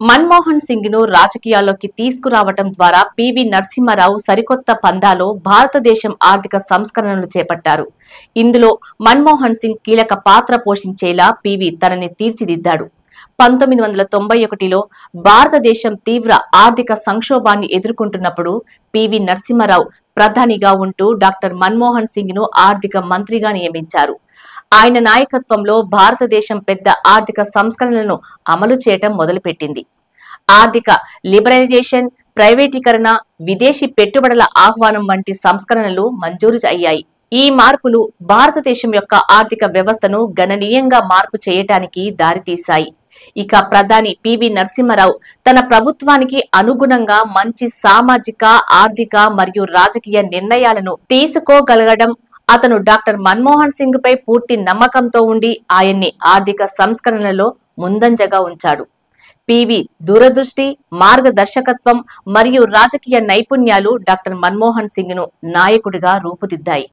మన్మోహన్ సింగ్ ను రాజకీయాల్లోకి తీసుకురావటం ద్వారా పివి నరసింహారావు సరికొత్త పందాలో భారతదేశం ఆర్థిక సంస్కరణలు చేపట్టారు. ఇందులో మన్మోహన్ సింగ్ కీలక పాత్ర పోషించేలా పివి తనని తీర్చిదిద్దాడు. 1991లో భారతదేశం తీవ్ర ఆర్థిక సంక్షోభాన్ని ఎదుర్కొంటున్నప్పుడు పివి నరసింహారావు ప్రధానిగా ఉంటూ డాక్టర్ మన్మోహన్ సింగ్ ను ఆర్థిక మంత్రిగా నియమించారు. ఆయన నాయకత్వంలో భారతదేశం పెద్ద ఆర్థిక సంస్కరణలను అమలు చేయటం మొదలుపెట్టింది. ఆర్థిక లిబరలైజేషన్, ప్రైవేటీకరణ, విదేశీ పెట్టుబడుల ఆహ్వానం వంటి సంస్కరణలు మంజూరు అయ్యాయి. ఈ మార్పులు భారతదేశం యొక్క ఆర్థిక వ్యవస్థను గణనీయంగా మార్పు చేయటానికి దారితీశాయి. ఇక ప్రధాని పివి నరసింహారావు తన ప్రభుత్వానికి అనుగుణంగా మంచి సామాజిక, ఆర్థిక మరియు రాజకీయ నిర్ణయాలను తీసుకోగలగడం, అతను డాక్టర్ మన్మోహన్ సింగ్ పై పూర్తి నమ్మకంతో ఉండి ఆయన్ని ఆర్థిక సంస్కరణలలో ముందంజగా ఉంచాడు. పివి దూరదృష్టి, మార్గదర్శకత్వం మరియు రాజకీయ నైపుణ్యాలు డాక్టర్ మన్మోహన్ సింగ్ ను నాయకుడిగా రూపుదిద్దాయి.